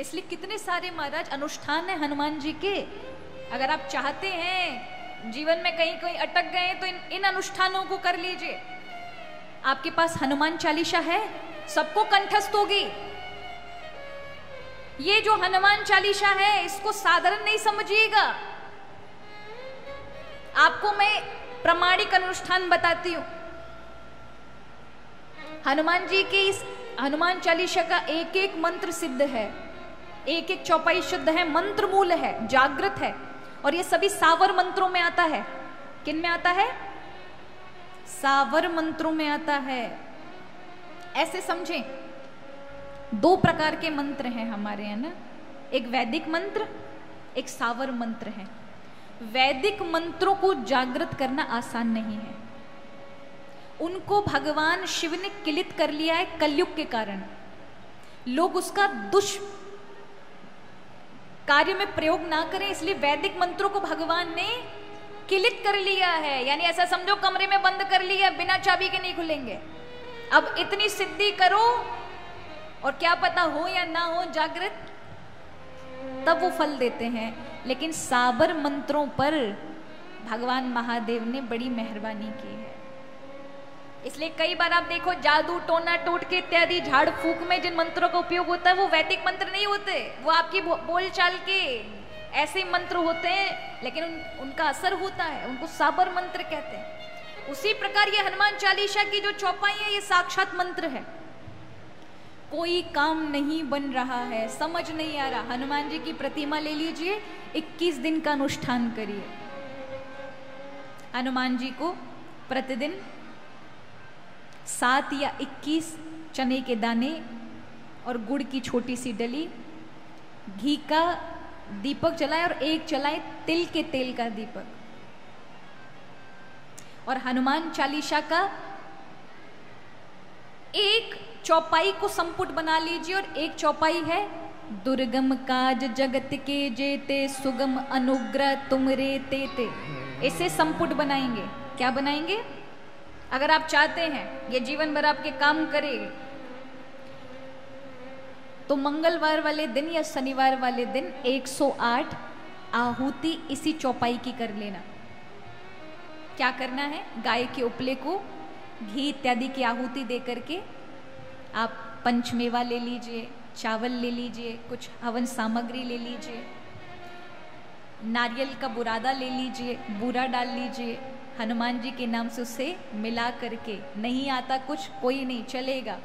इसलिए कितने सारे महाराज अनुष्ठान है हनुमान जी के। अगर आप चाहते हैं जीवन में कहीं कहीं अटक गए तो इन अनुष्ठानों को कर लीजिए। आपके पास हनुमान चालीसा है, सबको कंठस्थ होगी। ये जो हनुमान चालीसा है इसको साधारण नहीं समझिएगा। आपको मैं प्रामाणिक अनुष्ठान बताती हूं। हनुमान जी के इस हनुमान चालीसा का एक एक मंत्र सिद्ध है, एक एक चौपाई शुद्ध है, मंत्र मूल है, जागृत है। और ये सभी सावर मंत्रों में आता है। किन में आता है? सावर मंत्रों में आता है। ऐसे समझें, दो प्रकार के मंत्र हैं हमारे यहाँ ना, एक वैदिक मंत्र, एक सावर मंत्र है। वैदिक मंत्रों को जागृत करना आसान नहीं है। उनको भगवान शिव ने किलित कर लिया है कलयुग के कारण। लोग उसका कार्य में प्रयोग ना करें, इसलिए वैदिक मंत्रों को भगवान ने किलित कर लिया है। यानी ऐसा समझो कमरे में बंद कर लिया, बिना चाबी के नहीं खुलेंगे। अब इतनी सिद्धि करो और क्या पता हो या ना हो जागृत, तब वो फल देते हैं। लेकिन साबर मंत्रों पर भगवान महादेव ने बड़ी मेहरबानी की है। इसलिए कई बार आप देखो जादू टोना टोटके इत्यादि झाड़ फूक में जिन मंत्रों का उपयोग होता है वो वैदिक मंत्र नहीं होते, वो आपकी बोलचाल के ऐसे मंत्र होते हैं, लेकिन उनका असर होता है, उनको साबर मंत्र कहते हैं। उसी प्रकार ये हनुमान चालीसा की जो चौपाई है ये साक्षात मंत्र है। कोई काम नहीं बन रहा है, समझ नहीं आ रहा, हनुमान जी की प्रतिमा ले लीजिए, 21 दिन का अनुष्ठान करिए। हनुमान जी को प्रतिदिन 7 या 21 चने के दाने और गुड़ की छोटी सी डली, घी का दीपक जलाए और एक जलाए तिल के तेल का दीपक। और हनुमान चालीसा का एक चौपाई को संपुट बना लीजिए, और एक चौपाई है दुर्गम काज जगत के जेते सुगम अनुग्रह तुमरे तेते। इसे संपुट बनाएंगे। क्या बनाएंगे? अगर आप चाहते हैं ये जीवन भर आपके काम करे तो मंगलवार वाले दिन या शनिवार वाले दिन 108 आहुति इसी चौपाई की कर लेना। क्या करना है? गाय के उपले को घी इत्यादि की आहुति दे करके आप पंचमेवा ले लीजिए, चावल ले लीजिए, कुछ हवन सामग्री ले लीजिए, नारियल का बुरादा ले लीजिए, बूरा डाल लीजिए, हनुमान जी के नाम से उसे मिला करके, नहीं आता कुछ कोई नहीं चलेगा,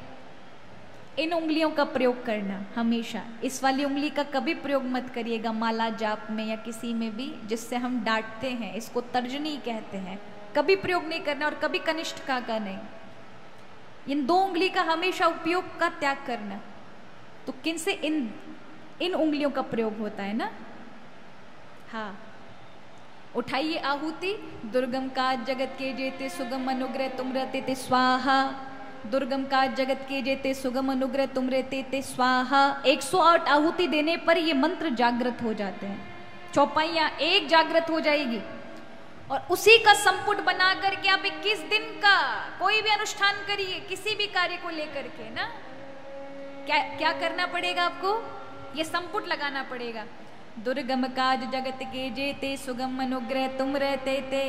इन उंगलियों का प्रयोग करना हमेशा। इस वाली उंगली का कभी प्रयोग मत करिएगा माला जाप में या किसी में भी, जिससे हम डांटते हैं, इसको तर्जनी कहते हैं। कभी प्रयोग नहीं करना, और कभी कनिष्ठिका का नहीं। इन दो उंगली का हमेशा उपयोग का त्याग करना। तो किन से? इन उंगलियों का प्रयोग होता है ना। हाँ, उठाइए आहुति। दुर्गम काज जगत के जेते सुगम अनुग्रह तुम रहते स्वाहा। दुर्गम काज जगत के जेते सुगम अनुग्रह तुम रहते स्वाहा। 108 आहुति देने पर ये मंत्र जागृत हो जाते हैं। चौपाइयाँ एक जागृत हो जाएगी, और उसी का संपुट बना करके आप 21 दिन का कोई भी अनुष्ठान करिए, किसी भी कार्य को लेकर के ना। क्या करना पड़ेगा आपको? ये संपुट लगाना पड़ेगा। दुर्गम काज जगत के जेते सुगम अनुग्रह तुम रहते ते।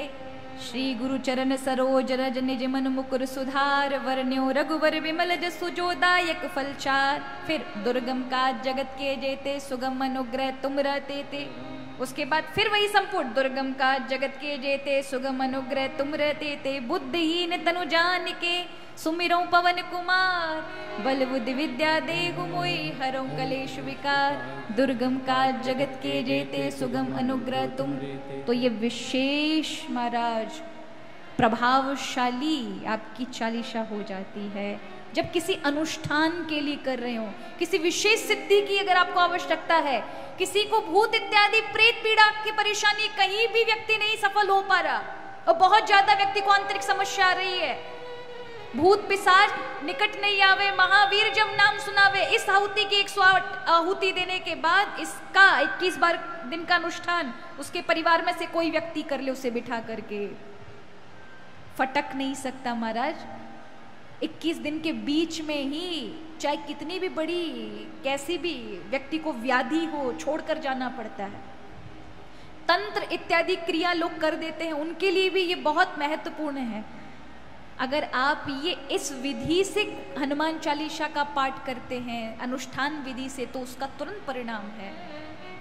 श्री गुरु चरण सरोज रज निज मन मुकुर सुधार। वर्ण्यो रघुवर विमल जसु जो दायक फलचार। फिर दुर्गम काज जगत के जेते सुगम अनुग्रह तुम रहते ते। उसके बाद फिर वही संपुट। दुर्गम काज जगत के जेते सुगम अनुग्रह तुम रहते ते। बुद्धिहीन तनु जान के सुमिरो पवन कुमार। बल बुद्धि विद्या देहु मोहि हरौ कलेश विकार। दुर्गम काज जगत के जेते सुगम अनुग्रह तुम। तो ये विशेष महाराज प्रभावशाली आपकी चालीसा हो जाती है जब किसी अनुष्ठान के लिए कर रहे हो, किसी विशेष सिद्धि की अगर आपको आवश्यकता है, किसी को भूत इत्यादि प्रेत पीड़ा की परेशानी, कहीं भी व्यक्ति नहीं सफल हो पा रहा और बहुत ज्यादा व्यक्ति को आंतरिक समस्या आ रही है, भूत पिशाच निकट नहीं आवे, महावीर जब नाम सुनावे। इस आहुति की 108 आहुति देने के बाद इसका 21 बार दिन का अनुष्ठान उसके परिवार में से कोई व्यक्ति कर ले, उसे बिठा करके फटक नहीं सकता महाराज। 21 दिन के बीच में ही चाहे कितनी भी बड़ी कैसी भी व्यक्ति को व्याधि हो छोड़कर जाना पड़ता है। तंत्र इत्यादि क्रिया लोग कर देते हैं, उनके लिए भी ये बहुत महत्वपूर्ण है। अगर आप ये इस विधि से हनुमान चालीसा का पाठ करते हैं अनुष्ठान विधि से, तो उसका तुरंत परिणाम है।